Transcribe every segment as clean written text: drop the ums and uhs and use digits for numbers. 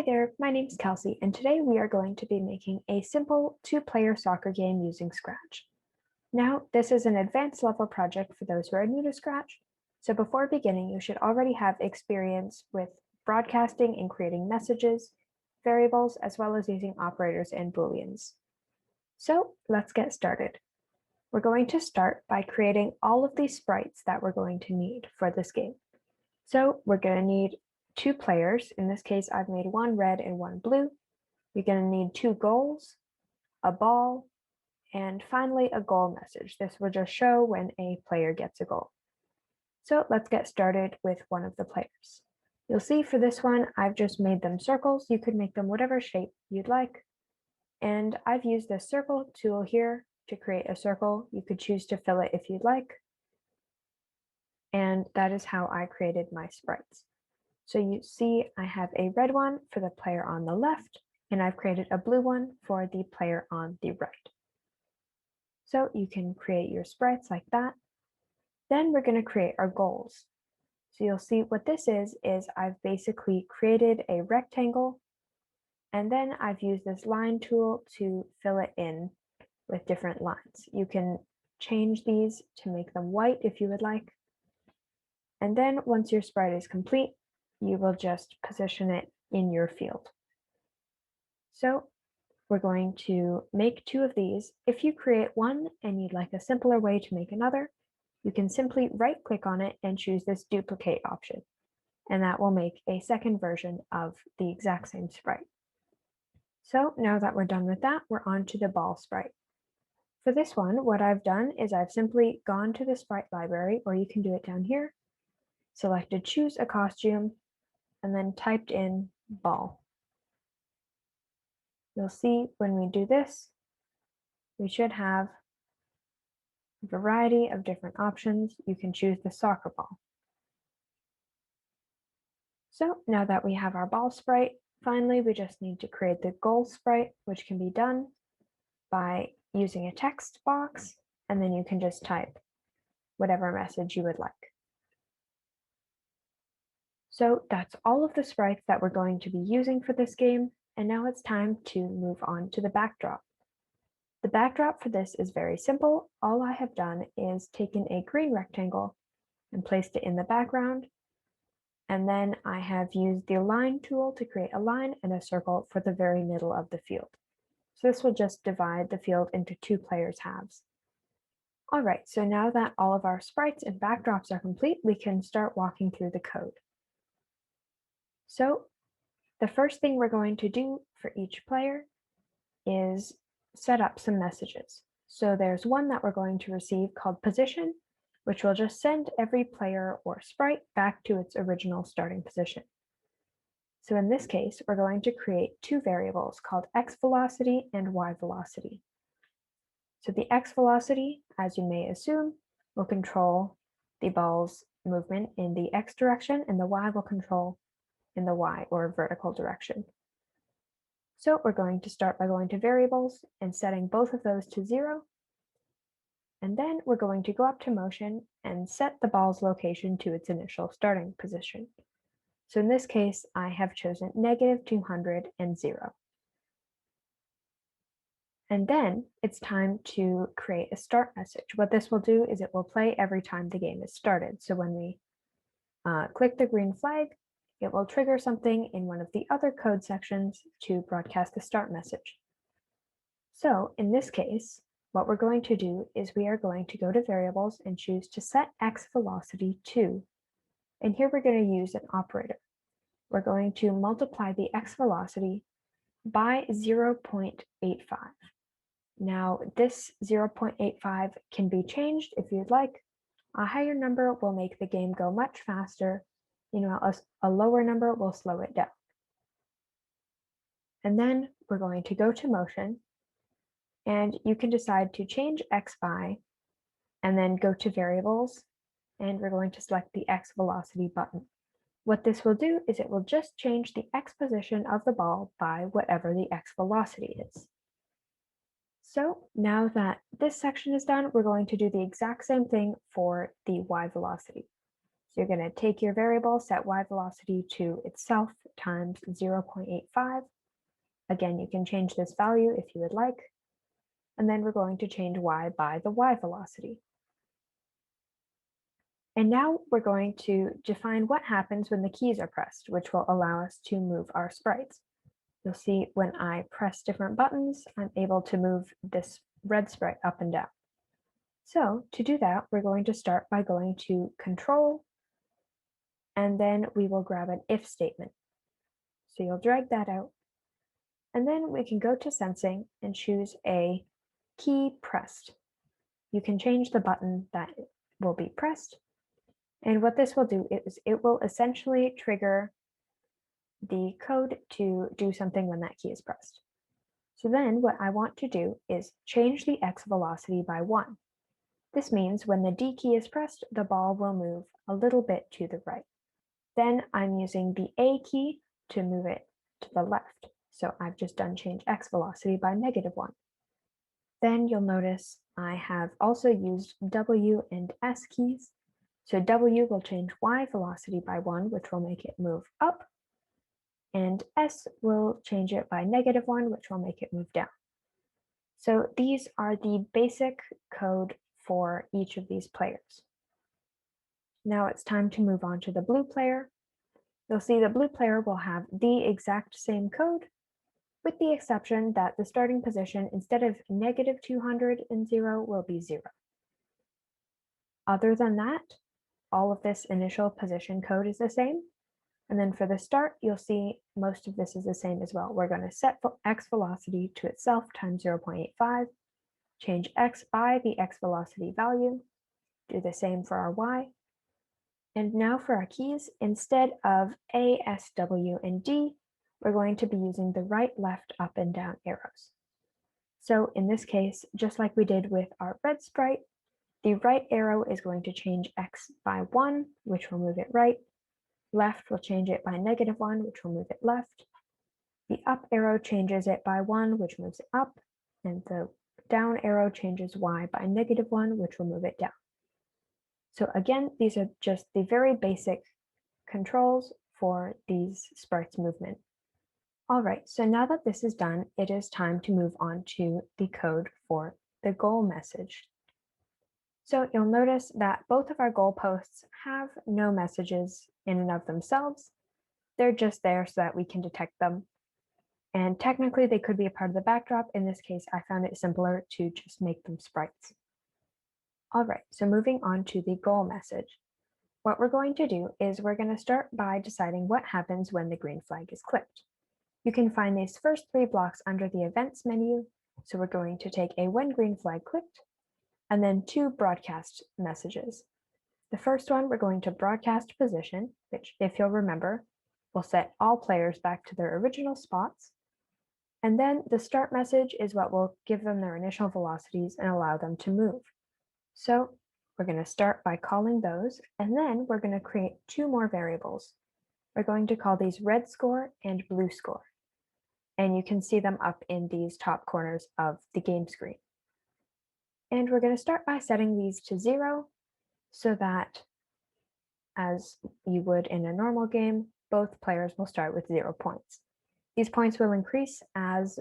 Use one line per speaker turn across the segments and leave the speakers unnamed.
Hi there, my name's Kelsey, and today we are going to be making a simple two-player soccer game using Scratch. Now, this is an advanced level project for those who are new to Scratch, so before beginning, you should already have experience with broadcasting and creating messages, variables, as well as using operators and booleans. So let's get started. We're going to start by creating all of these sprites that we're going to need for this game. So we're going to need two players. In this case, I've made one red and one blue. You're going to need two goals, a ball, and finally a goal message. This will just show when a player gets a goal. So let's get started with one of the players. You'll see for this one, I've just made them circles. You could make them whatever shape you'd like. And I've used this circle tool here to create a circle. You could choose to fill it if you'd like. And that is how I created my sprites. So you see I have a red one for the player on the left, and I've created a blue one for the player on the right. So you can create your sprites like that. Then we're going to create our goals. So you'll see what this is I've basically created a rectangle, and then I've used this line tool to fill it in with different lines. You can change these to make them white if you would like. And then once your sprite is complete, you will just position it in your field. So we're going to make two of these. If you create one and you'd like a simpler way to make another, you can simply right-click on it and choose this duplicate option. And that will make a second version of the exact same sprite. So now that we're done with that, we're on to the ball sprite. For this one, what I've done is I've simply gone to the sprite library, or you can do it down here, selected choose a costume, and then typed in ball. You'll see when we do this, we should have a variety of different options. You can choose the soccer ball. So now that we have our ball sprite, finally we just need to create the goal sprite, which can be done by using a text box, and then you can just type whatever message you would like. So that's all of the sprites that we're going to be using for this game, and now it's time to move on to the backdrop. The backdrop for this is very simple. All I have done is taken a green rectangle and placed it in the background, and then I have used the line tool to create a line and a circle for the very middle of the field. So this will just divide the field into two players' halves. All right, so now that all of our sprites and backdrops are complete, we can start walking through the code. So the first thing we're going to do for each player is set up some messages. So there's one that we're going to receive called position, which will just send every player or sprite back to its original starting position. So in this case, we're going to create two variables called x velocity and y velocity. So the x velocity, as you may assume, will control the ball's movement in the x direction, and the y will control in the y or vertical direction. So we're going to start by going to variables and setting both of those to 0. And then we're going to go up to motion and set the ball's location to its initial starting position. So in this case, I have chosen -200 and 0. And then it's time to create a start message. What this will do is it will play every time the game is started. So when we click the green flag, it will trigger something in one of the other code sections to broadcast the start message. So in this case, what we're going to do is we are going to go to variables and choose to set x velocity to. And here we're going to use an operator. We're going to multiply the x velocity by 0.85. Now this 0.85 can be changed if you'd like. A higher number will make the game go much faster. A lower number will slow it down. And then we're going to go to motion, and you can decide to change x by, and then go to variables, and we're going to select the x velocity button. What this will do is it will just change the x position of the ball by whatever the x velocity is. So now that this section is done, we're going to do the exact same thing for the y velocity. So you're going to take your variable, set y velocity to itself times 0.85. Again, you can change this value if you would like. And then we're going to change y by the y velocity. And now we're going to define what happens when the keys are pressed, which will allow us to move our sprites. You'll see when I press different buttons, I'm able to move this red sprite up and down. So to do that, we're going to start by going to Control, and then we will grab an if statement. So you'll drag that out, and then we can go to Sensing and choose a key pressed. You can change the button that will be pressed. And what this will do is it will essentially trigger the code to do something when that key is pressed. So then what I want to do is change the x velocity by 1. This means when the D key is pressed, the ball will move a little bit to the right. Then I'm using the A key to move it to the left. So I've just done change x velocity by -1. Then you'll notice I have also used W and S keys. So W will change y velocity by 1, which will make it move up. And S will change it by -1, which will make it move down. So these are the basic code for each of these players. Now it's time to move on to the blue player. You'll see the blue player will have the exact same code, with the exception that the starting position, instead of -200 and 0, will be 0. Other than that, all of this initial position code is the same. And then for the start, you'll see most of this is the same as well. We're going to set x velocity to itself times 0.85, change x by the x velocity value, do the same for our y. And now for our keys, instead of A, S, W, and D, we're going to be using the right, left, up, and down arrows. So in this case, just like we did with our red sprite, the right arrow is going to change x by 1, which will move it right. Left will change it by -1, which will move it left. The up arrow changes it by 1, which moves it up. And the down arrow changes y by -1, which will move it down. So again, these are just the very basic controls for these sprites movement. All right, so now that this is done, it is time to move on to the code for the goal message. So you'll notice that both of our goalposts have no messages in and of themselves. They're just there so that we can detect them. And technically they could be a part of the backdrop. In this case, I found it simpler to just make them sprites. All right, so moving on to the goal message. What we're going to do is we're going to start by deciding what happens when the green flag is clicked. You can find these first 3 blocks under the events menu. So we're going to take a when green flag clicked, and then 2 broadcast messages. The first one, we're going to broadcast position, which, if you'll remember, will set all players back to their original spots. And then the start message is what will give them their initial velocities and allow them to move. So we're going to start by calling those, and then we're going to create 2 more variables. We're going to call these red score and blue score. And you can see them up in these top corners of the game screen. And we're going to start by setting these to 0 so that, as you would in a normal game, both players will start with 0 points. These points will increase as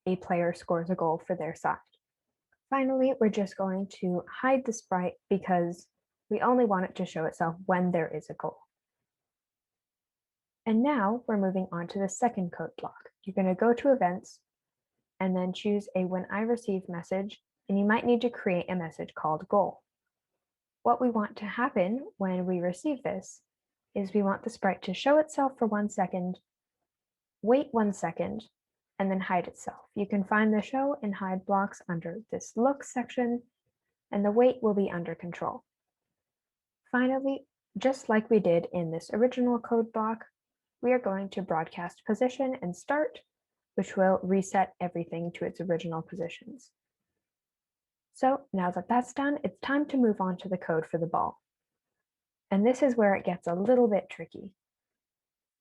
a player scores a goal for their side. Finally, we're just going to hide the sprite because we only want it to show itself when there is a goal. And now we're moving on to the second code block. You're going to go to events and then choose a when I receive message, and you might need to create a message called goal. What we want to happen when we receive this is we want the sprite to show itself for 1 second, wait 1 second, and then hide itself. You can find the show and hide blocks under this look section, and the wait will be under control. Finally, just like we did in this original code block, we are going to broadcast position and start, which will reset everything to its original positions. So now that that's done, it's time to move on to the code for the ball. And this is where it gets a little bit tricky.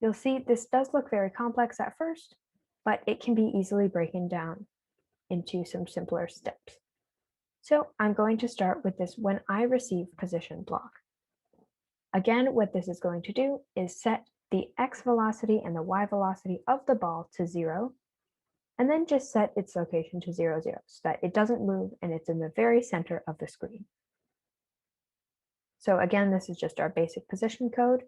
You'll see this does look very complex at first, but it can be easily broken down into some simpler steps. So I'm going to start with this when I receive position block. Again, what this is going to do is set the x velocity and the y velocity of the ball to 0, and then just set its location to 0, 0, so that it doesn't move and it's in the very center of the screen. So again, this is just our basic position code.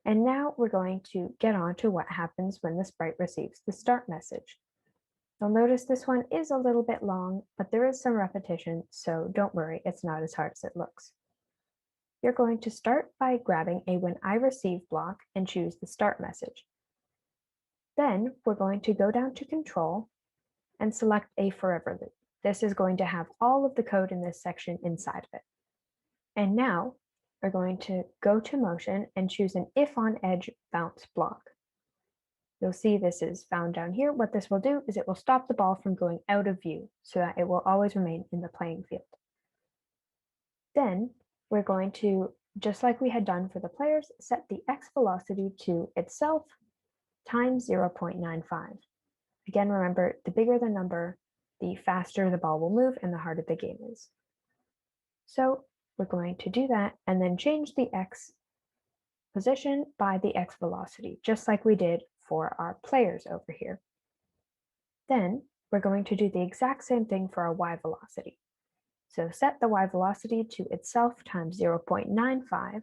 And now we're going to get on to what happens when the sprite receives the start message. You'll notice this one is a little bit long, but there is some repetition, so don't worry, it's not as hard as it looks. You're going to start by grabbing a when I receive block and choose the start message. Then we're going to go down to control and select a forever loop. This is going to have all of the code in this section inside of it. And now we're going to go to motion and choose an if on edge bounce block. You'll see this is found down here. What this will do is it will stop the ball from going out of view so that it will always remain in the playing field. Then we're going to, just like we had done for the players, set the x velocity to itself times 0.95. Again, remember, the bigger the number, the faster the ball will move and the harder the game is. So we're going to do that and then change the x position by the x velocity, just like we did for our players over here. Then we're going to do the exact same thing for our y velocity. So set the y velocity to itself times 0.95,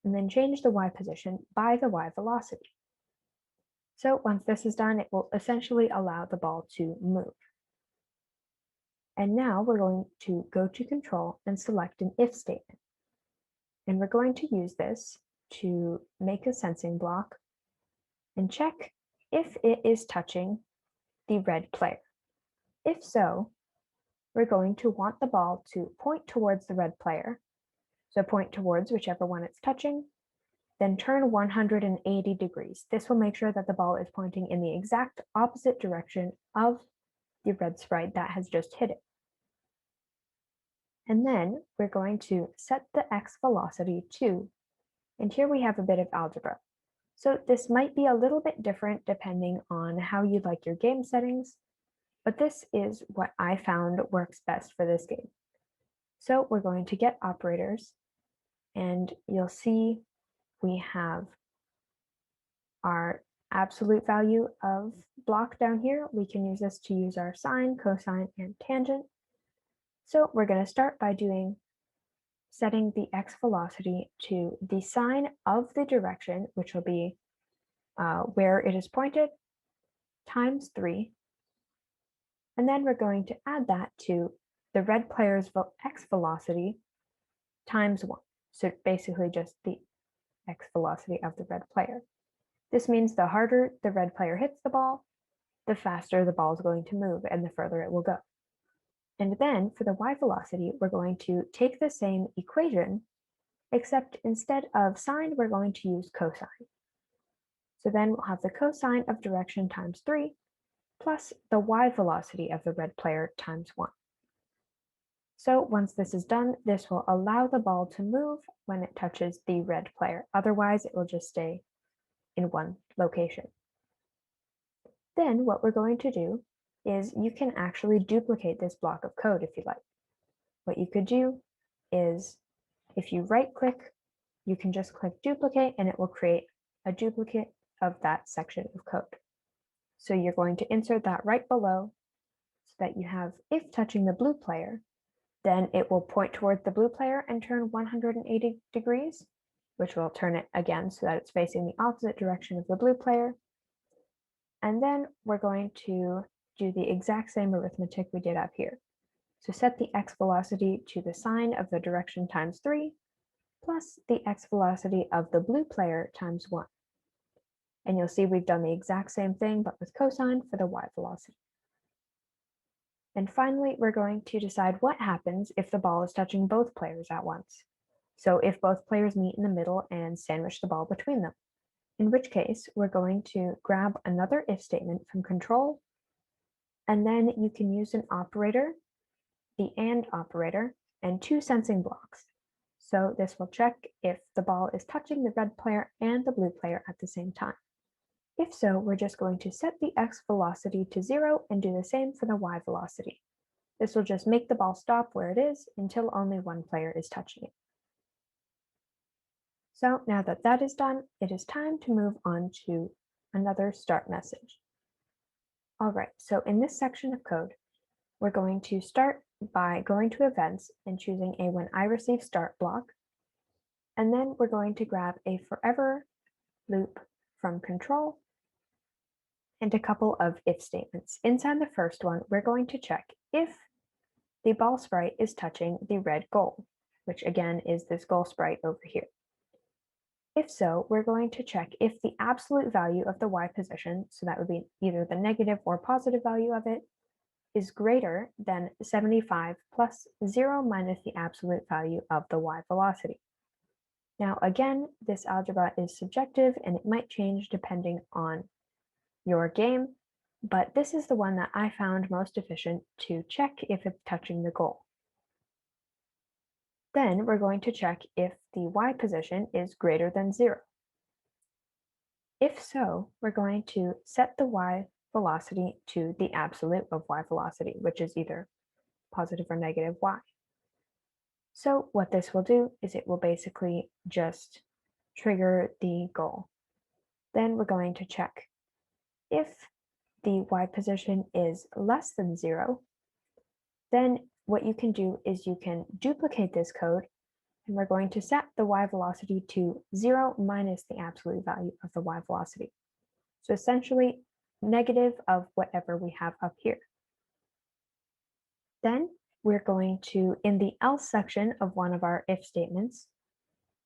and then change the y position by the y velocity. So once this is done, it will essentially allow the ball to move. And now we're going to go to control and select an if statement. And we're going to use this to make a sensing block and check if it is touching the red player. If so, we're going to want the ball to point towards the red player. So point towards whichever one it's touching, then turn 180 degrees. This will make sure that the ball is pointing in the exact opposite direction of the red sprite that has just hit it. And then we're going to set the x velocity to, and here we have a bit of algebra. So this might be a little bit different depending on how you like your game settings, but this is what I found works best for this game. So we're going to get operators, and you'll see we have our absolute value of block down here. We can use this to use our sine, cosine, and tangent. So we're going to start by setting the x velocity to the sine of the direction, which will be where it is pointed, times 3. And then we're going to add that to the red player's x velocity times 1. So basically just the x velocity of the red player. This means the harder the red player hits the ball, the faster the ball is going to move and the further it will go. And then for the y velocity, we're going to take the same equation, except instead of sine, we're going to use cosine. So then we'll have the cosine of direction times 3 plus the y velocity of the red player times 1. So once this is done, this will allow the ball to move when it touches the red player. Otherwise, it will just stay in one location. Then what we're going to do is you can actually duplicate this block of code if you like. What you could do is if you right click, you can just click duplicate and it will create a duplicate of that section of code. So you're going to insert that right below so that you have if touching the blue player, then it will point towards the blue player and turn 180 degrees, which will turn it again so that it's facing the opposite direction of the blue player. And then we're going to do the exact same arithmetic we did up here. So set the x velocity to the sine of the direction times 3 plus the x velocity of the blue player times 1. And you'll see we've done the exact same thing, but with cosine for the y velocity. And finally, we're going to decide what happens if the ball is touching both players at once. So if both players meet in the middle and sandwich the ball between them, in which case we're going to grab another if statement from control, and then you can use an operator, the AND operator, and 2 sensing blocks. So this will check if the ball is touching the red player and the blue player at the same time. If so, we're just going to set the x velocity to 0 and do the same for the y velocity. This will just make the ball stop where it is until only one player is touching it. So now that that is done, it is time to move on to another start message. All right, so in this section of code, we're going to start by going to events and choosing a when I receive start block. And then we're going to grab a forever loop from control and a couple of if statements. Inside the first one, we're going to check if the ball sprite is touching the red goal, which again is this goal sprite over here. If so, we're going to check if the absolute value of the y position, so that would be either the negative or positive value of it, is greater than 75 plus 0 minus the absolute value of the y velocity. Now again, this algebra is subjective and it might change depending on your game, but this is the one that I found most efficient to check if it's touching the goal. Then we're going to check if the y position is greater than 0. If so, we're going to set the y velocity to the absolute of y velocity, which is either positive or negative y. So what this will do is it will basically just trigger the goal. Then we're going to check if the y position is less than 0, then what you can do is you can duplicate this code, and we're going to set the y velocity to 0 minus the absolute value of the y velocity. So essentially negative of whatever we have up here. Then we're going to, in the else section of one of our if statements,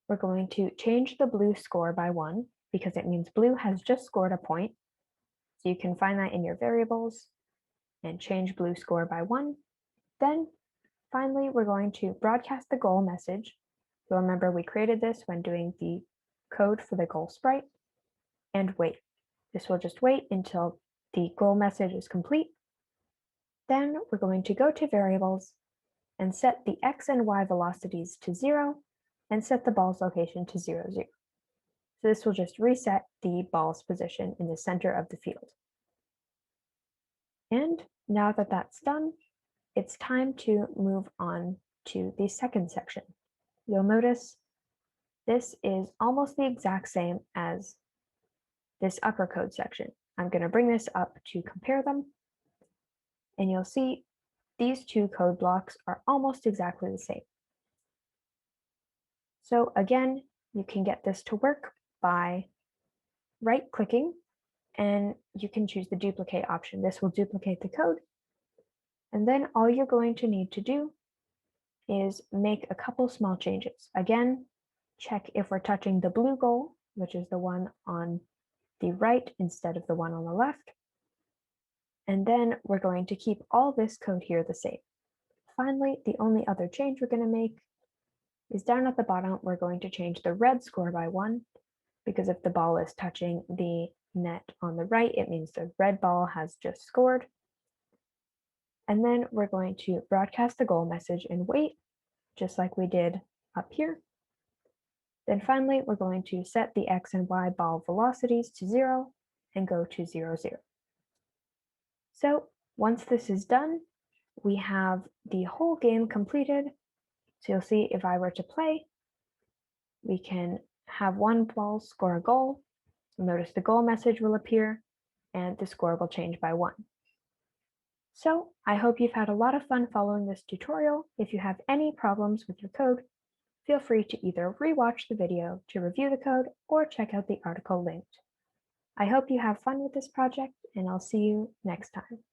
we're going to change the blue score by 1 because it means blue has just scored a point. So you can find that in your variables and change blue score by 1. Then finally, we're going to broadcast the goal message. You'll remember we created this when doing the code for the goal sprite, and wait. This will just wait until the goal message is complete. Then we're going to go to variables and set the x and y velocities to 0 and set the ball's location to 0, 0. So this will just reset the ball's position in the center of the field. And now that that's done, it's time to move on to the second section. You'll notice this is almost the exact same as this upper code section. I'm going to bring this up to compare them, and you'll see these two code blocks are almost exactly the same. So again, you can get this to work by right-clicking, and you can choose the duplicate option. This will duplicate the code, and then all you're going to need to do is make a couple small changes. Again, check if we're touching the blue goal, which is the one on the right instead of the one on the left. And then we're going to keep all this code here the same. Finally, the only other change we're going to make is down at the bottom, we're going to change the red score by 1, because if the ball is touching the net on the right, it means the red ball has just scored. And then we're going to broadcast the goal message and wait, just like we did up here. Then finally, we're going to set the x and y ball velocities to 0 and go to 0, 0. So once this is done, we have the whole game completed. So you'll see if I were to play, we can have one ball score a goal. Notice the goal message will appear and the score will change by 1. So I hope you've had a lot of fun following this tutorial. If you have any problems with your code, feel free to either rewatch the video to review the code or check out the article linked. I hope you have fun with this project, and I'll see you next time.